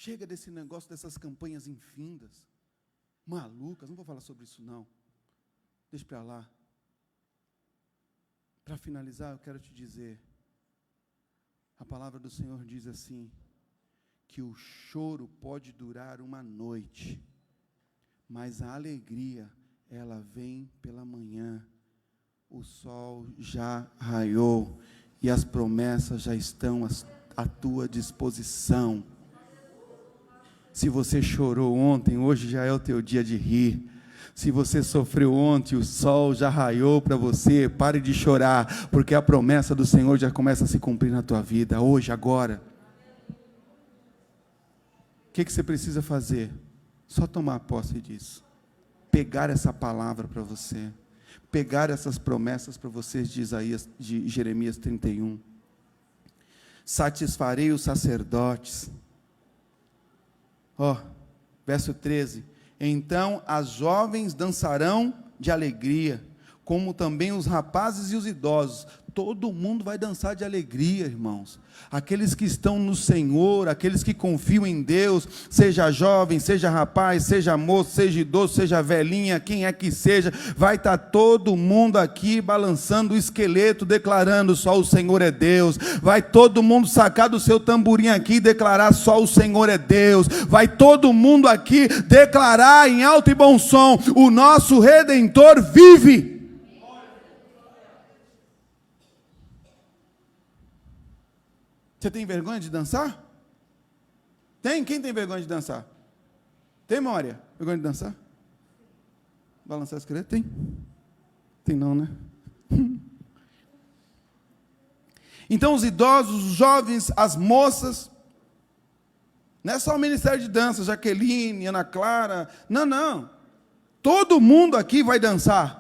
Chega desse negócio, dessas campanhas infindas, malucas. Não vou falar sobre isso não, deixa para lá. Para finalizar, eu quero te dizer, a palavra do Senhor diz assim, que o choro pode durar uma noite, mas a alegria, ela vem pela manhã. O sol já raiou, e as promessas já estão à tua disposição. Se você chorou ontem, hoje já é o teu dia de rir. Se você sofreu ontem, o sol já raiou para você. Pare de chorar, porque a promessa do Senhor já começa a se cumprir na tua vida, hoje, agora. O que você precisa fazer? Só tomar posse disso. Pegar essa palavra para você. Pegar essas promessas para vocês de Jeremias 31. Satisfarei os sacerdotes. Verso 13, então as jovens dançarão de alegria, como também os rapazes e os idosos. Todo mundo vai dançar de alegria, irmãos. Aqueles que estão no Senhor, aqueles que confiam em Deus, seja jovem, seja rapaz, seja moço, seja idoso, seja velhinha, quem é que seja, vai estar todo mundo aqui balançando o esqueleto, declarando só o Senhor é Deus. Vai todo mundo sacar do seu tamborim aqui e declarar só o Senhor é Deus. Vai todo mundo aqui declarar em alto e bom som: o nosso Redentor vive. Você tem vergonha de dançar? Tem? Quem tem vergonha de dançar? Tem, Mória? Vergonha de dançar? Balançar o esqueleto? Tem? Tem não, né? Então os idosos, os jovens, as moças, não é só o Ministério de Dança, Jaqueline, Ana Clara, não. Todo mundo aqui vai dançar.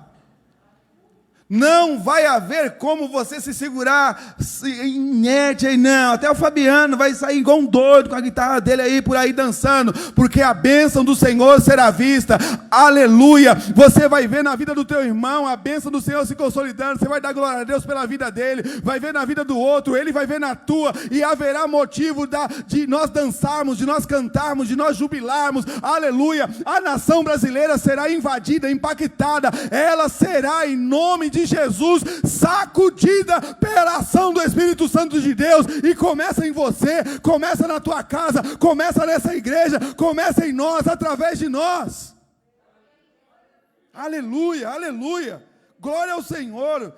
Não vai haver como você se segurar inerte aí, não. Até o Fabiano vai sair igual um doido com a guitarra dele aí, por aí dançando, porque a bênção do Senhor será vista. Aleluia! Você vai ver na vida do teu irmão a bênção do Senhor se consolidando. Você vai dar glória a Deus pela vida dele, vai ver na vida do outro, ele vai ver na tua, e haverá motivo de nós dançarmos, de nós cantarmos, de nós jubilarmos. Aleluia! A nação brasileira será invadida, impactada. Ela será, em nome de Jesus, sacudida pela ação do Espírito Santo de Deus, e começa em você, começa na tua casa, começa nessa igreja, começa em nós, através de nós. Aleluia, aleluia, glória ao Senhor,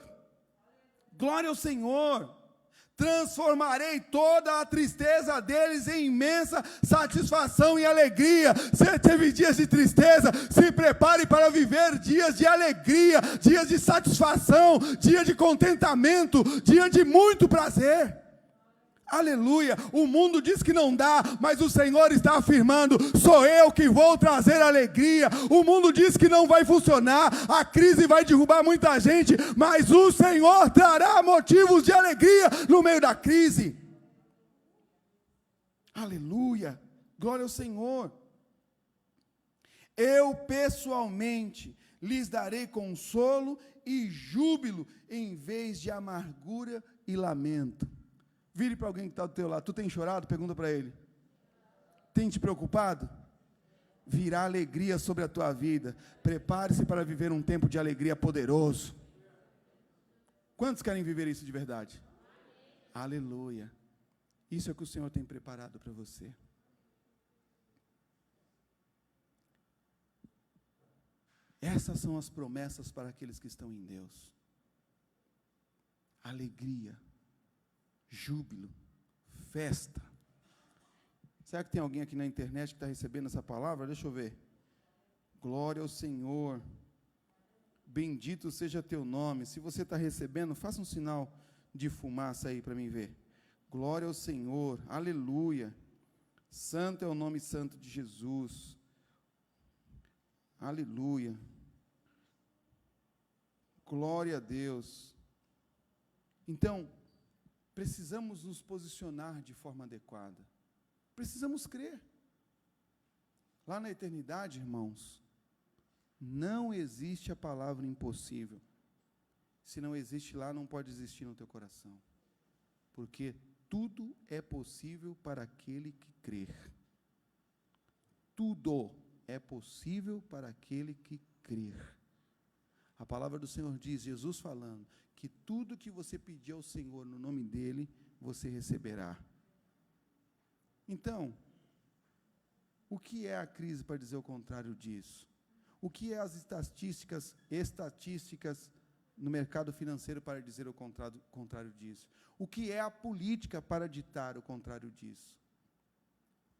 glória ao Senhor. Transformarei toda a tristeza deles em imensa satisfação e alegria. Se teve dias de tristeza, se prepare para viver dias de alegria, dias de satisfação, dia de contentamento, dia de muito prazer. Aleluia, o mundo diz que não dá, mas o Senhor está afirmando: sou eu que vou trazer alegria. O mundo diz que não vai funcionar, a crise vai derrubar muita gente, mas o Senhor trará motivos de alegria no meio da crise. Aleluia, glória ao Senhor. Eu pessoalmente lhes darei consolo e júbilo em vez de amargura e lamento. Vire para alguém que está do teu lado: tu tem chorado? Pergunta para ele. Tem te preocupado? Virá alegria sobre a tua vida. Prepare-se para viver um tempo de alegria poderoso. Quantos querem viver isso de verdade? Aleluia. Isso é o que o Senhor tem preparado para você. Essas são as promessas para aqueles que estão em Deus. Alegria, júbilo, festa. Será que tem alguém aqui na internet que está recebendo essa palavra? Deixa eu ver. Glória ao Senhor. Bendito seja teu nome. Se você está recebendo, faça um sinal de fumaça aí para mim ver. Glória ao Senhor. Aleluia. Santo é o nome santo de Jesus. Aleluia. Glória a Deus. Então, precisamos nos posicionar de forma adequada. Precisamos crer. Lá na eternidade, irmãos, não existe a palavra impossível. Se não existe lá, não pode existir no teu coração. Porque tudo é possível para aquele que crer. Tudo é possível para aquele que crer. A palavra do Senhor diz, Jesus falando, que tudo que você pedir ao Senhor no nome dEle, você receberá. Então, o que é a crise para dizer o contrário disso? O que é as estatísticas no mercado financeiro para dizer o contrário disso? O que é a política para ditar o contrário disso?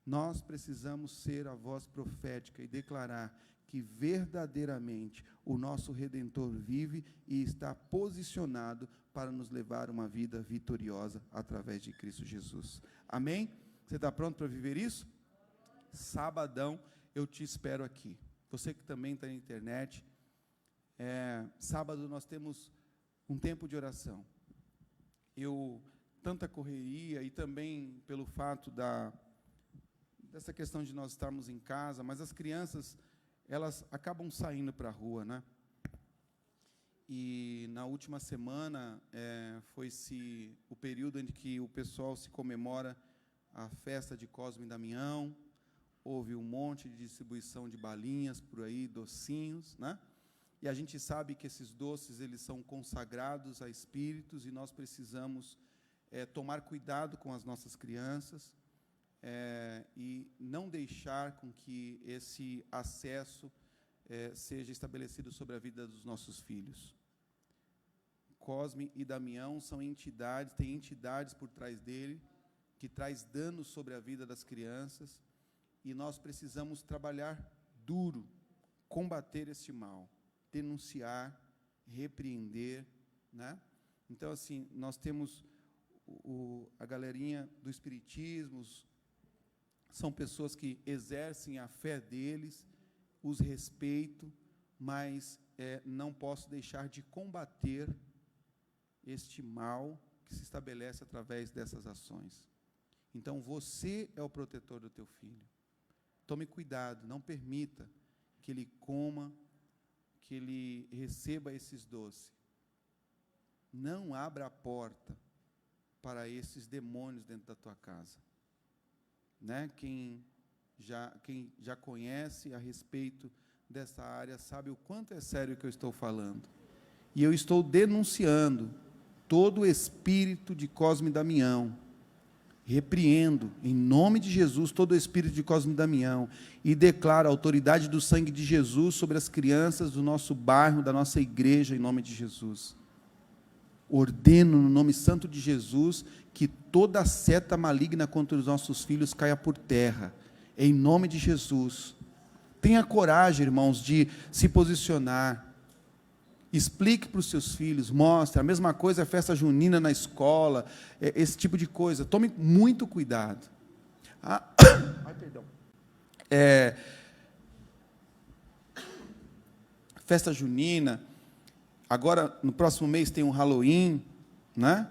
Nós precisamos ser a voz profética e declarar que verdadeiramente o nosso Redentor vive e está posicionado para nos levar uma vida vitoriosa através de Cristo Jesus. Amém? Você está pronto para viver isso? Sabadão eu te espero aqui. Você que também está na internet, sábado nós temos um tempo de oração. Tanta correria e também pelo fato dessa questão de nós estarmos em casa, mas as crianças, elas acabam saindo para a rua, né? E na última semana foi-se o período em que o pessoal se comemora a festa de Cosme e Damião. Houve um monte de distribuição de balinhas por aí, docinhos, né? E a gente sabe que esses doces eles são consagrados a espíritos e nós precisamos tomar cuidado com as nossas crianças e não deixar com que esse acesso seja estabelecido sobre a vida dos nossos filhos. Cosme e Damião são entidades, tem entidades por trás dele que traz danos sobre a vida das crianças e nós precisamos trabalhar duro, combater este mal, denunciar, repreender, né? Então, assim, nós temos a galerinha do espiritismo, são pessoas que exercem a fé deles, os respeito, mas não posso deixar de combater este mal que se estabelece através dessas ações. Então, você é o protetor do teu filho. Tome cuidado, não permita que ele coma, que ele receba esses doces. Não abra a porta para esses demônios dentro da tua casa. Né? Quem já conhece a respeito dessa área sabe o quanto é sério o que eu estou falando. E eu estou denunciando todo o espírito de Cosme e Damião. Repreendo, em nome de Jesus, todo o espírito de Cosme e Damião e declaro a autoridade do sangue de Jesus sobre as crianças do nosso bairro, da nossa igreja, em nome de Jesus. Ordeno, no nome santo de Jesus, que toda seta maligna contra os nossos filhos caia por terra, em nome de Jesus. Tenha coragem, irmãos, de se posicionar. Explique para os seus filhos, mostre. A mesma coisa é festa junina na escola, esse tipo de coisa. Tome muito cuidado. Ai, perdão. Festa junina. Agora, no próximo mês, tem um Halloween, né?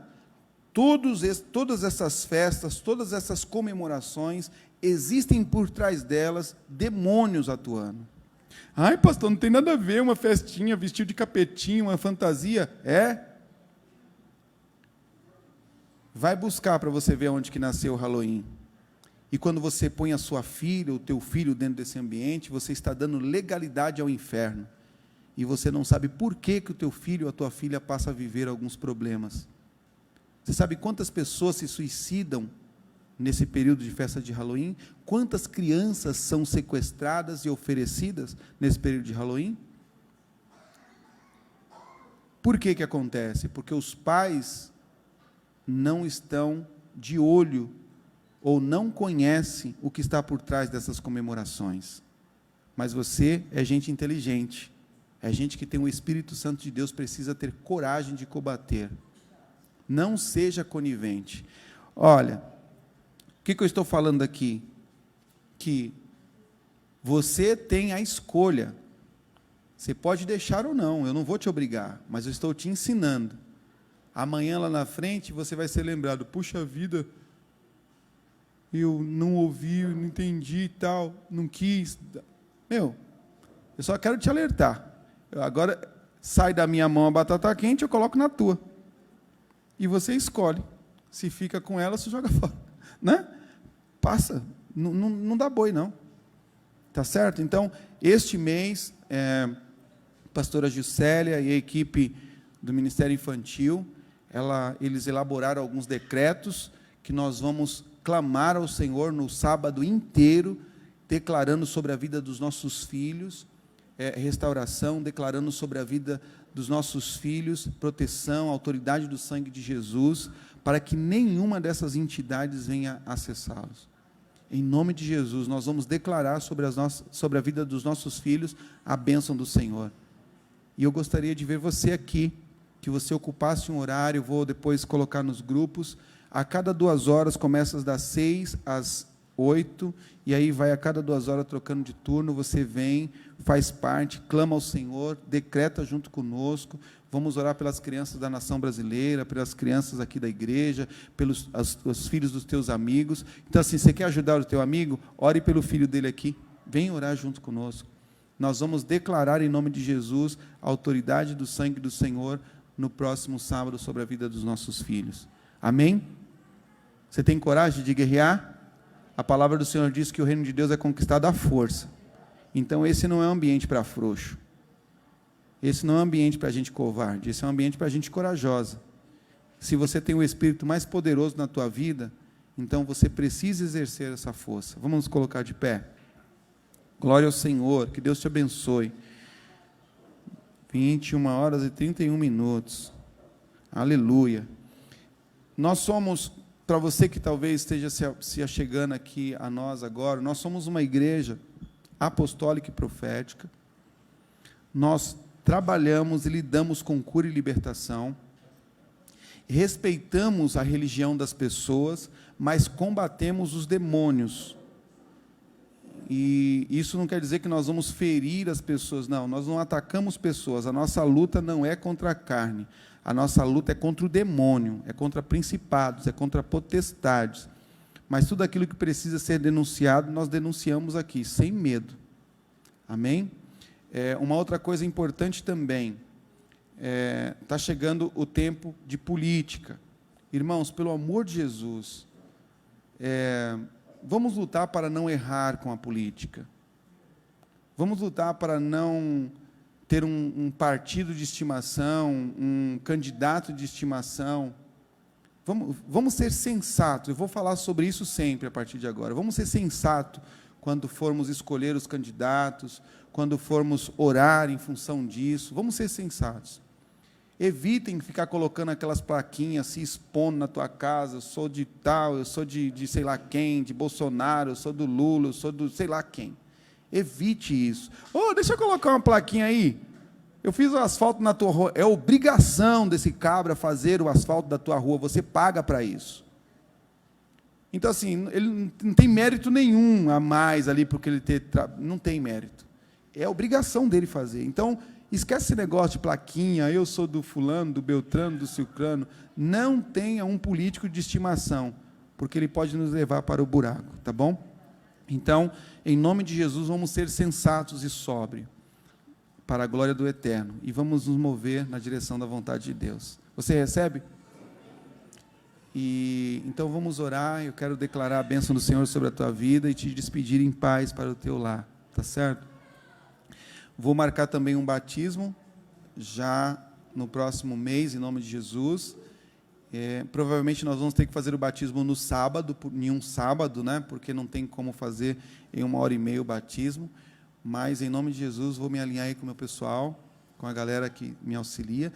Todas essas festas, todas essas comemorações, existem por trás delas demônios atuando. Ai, pastor, não tem nada a ver uma festinha, vestido de capetinho, uma fantasia. Vai buscar para você ver onde que nasceu o Halloween. E quando você põe a sua filha, o teu filho dentro desse ambiente, você está dando legalidade ao inferno. E você não sabe por que o teu filho ou a tua filha passa a viver alguns problemas. Você sabe quantas pessoas se suicidam nesse período de festa de Halloween? Quantas crianças são sequestradas e oferecidas nesse período de Halloween? Por que acontece? Porque os pais não estão de olho ou não conhecem o que está por trás dessas comemorações. Mas você é gente inteligente, é gente que tem o Espírito Santo de Deus, precisa ter coragem de combater. Não seja conivente. Olha, o que eu estou falando aqui? Que você tem a escolha. Você pode deixar ou não, eu não vou te obrigar, mas eu estou te ensinando. Amanhã, lá na frente, você vai ser lembrado, puxa vida, eu não ouvi, não entendi e tal, não quis. Eu só quero te alertar. Agora, sai da minha mão a batata quente, eu coloco na tua. E você escolhe. Se fica com ela, se joga fora. Né? Passa. Não dá boi, não. Tá certo? Então, este mês, a pastora Gisélia e a equipe do Ministério Infantil, eles elaboraram alguns decretos que nós vamos clamar ao Senhor no sábado inteiro, declarando sobre a vida dos nossos filhos, restauração, declarando sobre a vida dos nossos filhos, proteção, autoridade do sangue de Jesus, para que nenhuma dessas entidades venha acessá-los. Em nome de Jesus, nós vamos declarar sobre a vida dos nossos filhos a bênção do Senhor. E eu gostaria de ver você aqui, que você ocupasse um horário, vou depois colocar nos grupos, a cada 2 horas, começa das 6 às 8, e aí vai a cada 2 horas trocando de turno, você vem, faz parte, clama ao Senhor, decreta junto conosco, vamos orar pelas crianças da nação brasileira, pelas crianças aqui da igreja, pelos os filhos dos teus amigos. Então, assim, você quer ajudar o teu amigo? Ore pelo filho dele aqui, vem orar junto conosco. nós vamos declarar em nome de Jesus a autoridade do sangue do Senhor no próximo sábado sobre a vida dos nossos filhos. Amém? Você tem coragem de guerrear? A palavra do Senhor diz que o reino de Deus é conquistado à força. Então esse não é um ambiente para frouxo. Esse não é um ambiente para gente covarde, esse é um ambiente para gente corajosa. Se você tem o Espírito mais poderoso na tua vida, então você precisa exercer essa força. Vamos nos colocar de pé. Glória ao Senhor, que Deus te abençoe. 21h31. Aleluia. Nós somos, para você que talvez esteja se achegando aqui a nós agora, nós somos uma igreja apostólica e profética. Nós trabalhamos e lidamos com cura e libertação, respeitamos a religião das pessoas, mas combatemos os demônios. E isso não quer dizer que nós vamos ferir as pessoas, não, nós não atacamos pessoas, a nossa luta não é contra a carne, a nossa luta é contra o demônio, é contra principados, é contra potestades, mas tudo aquilo que precisa ser denunciado, nós denunciamos aqui, sem medo, amém? Uma outra coisa importante também, está chegando o tempo de política. Irmãos, pelo amor de Jesus, vamos lutar para não errar com a política. Vamos lutar para não ter um partido de estimação, um candidato de estimação. Vamos ser sensatos, eu vou falar sobre isso sempre a partir de agora. Vamos ser sensatos quando formos escolher os candidatos, quando formos orar em função disso. Vamos ser sensatos. Evitem ficar colocando aquelas plaquinhas, se expondo na tua casa, eu sou de tal, eu sou de sei lá quem, de Bolsonaro, eu sou do Lula, eu sou do sei lá quem. Evite isso. Deixa eu colocar uma plaquinha aí. Eu fiz o asfalto na tua rua. É obrigação desse cabra fazer o asfalto da tua rua, você paga para isso. Então, assim, ele não tem mérito nenhum a mais ali, porque ele não tem mérito. É obrigação dele fazer. Então, esquece esse negócio de plaquinha, eu sou do fulano, do beltrano, do ciclano. Não tenha um político de estimação, porque ele pode nos levar para o buraco, tá bom? Então, em nome de Jesus, vamos ser sensatos e sóbrios, para a glória do Eterno, e vamos nos mover na direção da vontade de Deus. Você recebe? Então vamos orar, eu quero declarar a bênção do Senhor sobre a tua vida e te despedir em paz para o teu lar, tá certo? Vou marcar também um batismo, já no próximo mês, em nome de Jesus. Provavelmente nós vamos ter que fazer o batismo no sábado, em um sábado, né? Porque não tem como fazer em 1h30 o batismo, mas em nome de Jesus vou me alinhar aí com o meu pessoal, com a galera que me auxilia,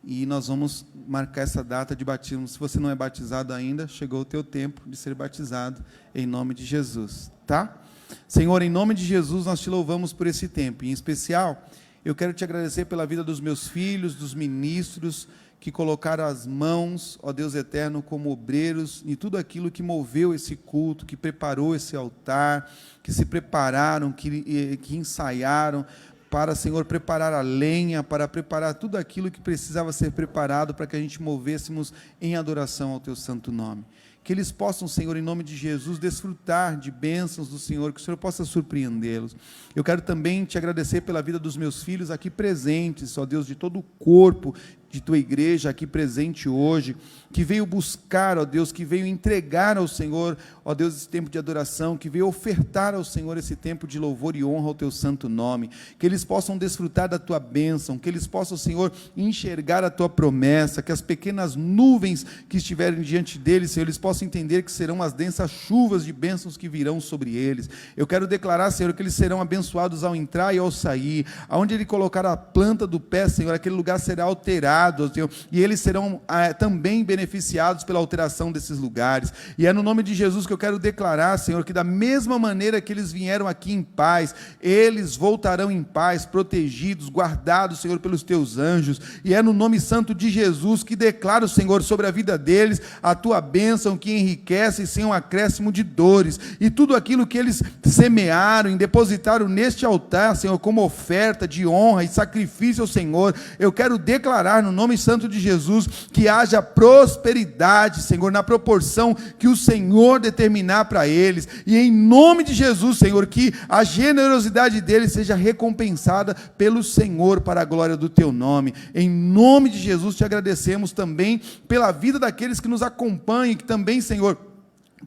e nós vamos marcar essa data de batismo. Se você não é batizado ainda, chegou o teu tempo de ser batizado, em nome de Jesus, tá? Senhor, em nome de Jesus, nós te louvamos por esse tempo. Em especial, eu quero te agradecer pela vida dos meus filhos, dos ministros, que colocaram as mãos, ó Deus eterno, como obreiros, em tudo aquilo que moveu esse culto, que preparou esse altar, que se prepararam, que ensaiaram, para, Senhor, preparar a lenha, para preparar tudo aquilo que precisava ser preparado, para que a gente movêssemos em adoração ao teu santo nome. Que eles possam, Senhor, em nome de Jesus, desfrutar de bênçãos do Senhor, que o Senhor possa surpreendê-los. Eu quero também te agradecer pela vida dos meus filhos aqui presentes, ó Deus, de todo o corpo de tua igreja aqui presente hoje, que veio buscar, ó Deus, que veio entregar ao Senhor, ó Deus, esse tempo de adoração, que veio ofertar ao Senhor esse tempo de louvor e honra ao teu santo nome, que eles possam desfrutar da tua bênção, que eles possam, Senhor, enxergar a tua promessa, que as pequenas nuvens que estiverem diante deles, Senhor, eles possam entender que serão as densas chuvas de bênçãos que virão sobre eles. Eu quero declarar, Senhor, que eles serão abençoados ao entrar e ao sair, aonde ele colocar a planta do pé, Senhor, aquele lugar será alterado, Senhor, e eles serão também beneficiados pela alteração desses lugares, e é no nome de Jesus que eu quero declarar, Senhor, que da mesma maneira que eles vieram aqui em paz, eles voltarão em paz, protegidos, guardados, Senhor, pelos teus anjos, e é no nome santo de Jesus que declaro, Senhor, sobre a vida deles, a tua bênção que enriquece sem um acréscimo de dores, e tudo aquilo que eles semearam e depositaram neste altar, Senhor, como oferta de honra e sacrifício ao Senhor, eu quero declarar no nome santo de Jesus, que haja prosperidade, Senhor, na proporção que o Senhor determinar para eles, e em nome de Jesus, Senhor, que a generosidade deles seja recompensada pelo Senhor para a glória do teu nome. Em nome de Jesus te agradecemos também pela vida daqueles que nos acompanham, que também, Senhor,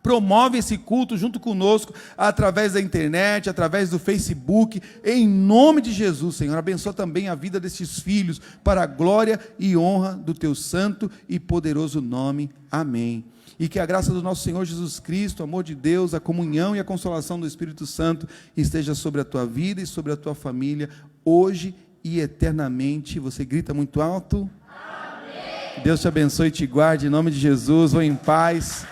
promove esse culto junto conosco, através da internet, através do Facebook, em nome de Jesus, Senhor. Abençoa também a vida destes filhos, para a glória e honra do teu santo e poderoso nome. Amém. E que a graça do nosso Senhor Jesus Cristo, o amor de Deus, a comunhão e a consolação do Espírito Santo esteja sobre a tua vida e sobre a tua família, hoje e eternamente. Você grita muito alto? Amém. Deus te abençoe e te guarde, em nome de Jesus. Vou em paz.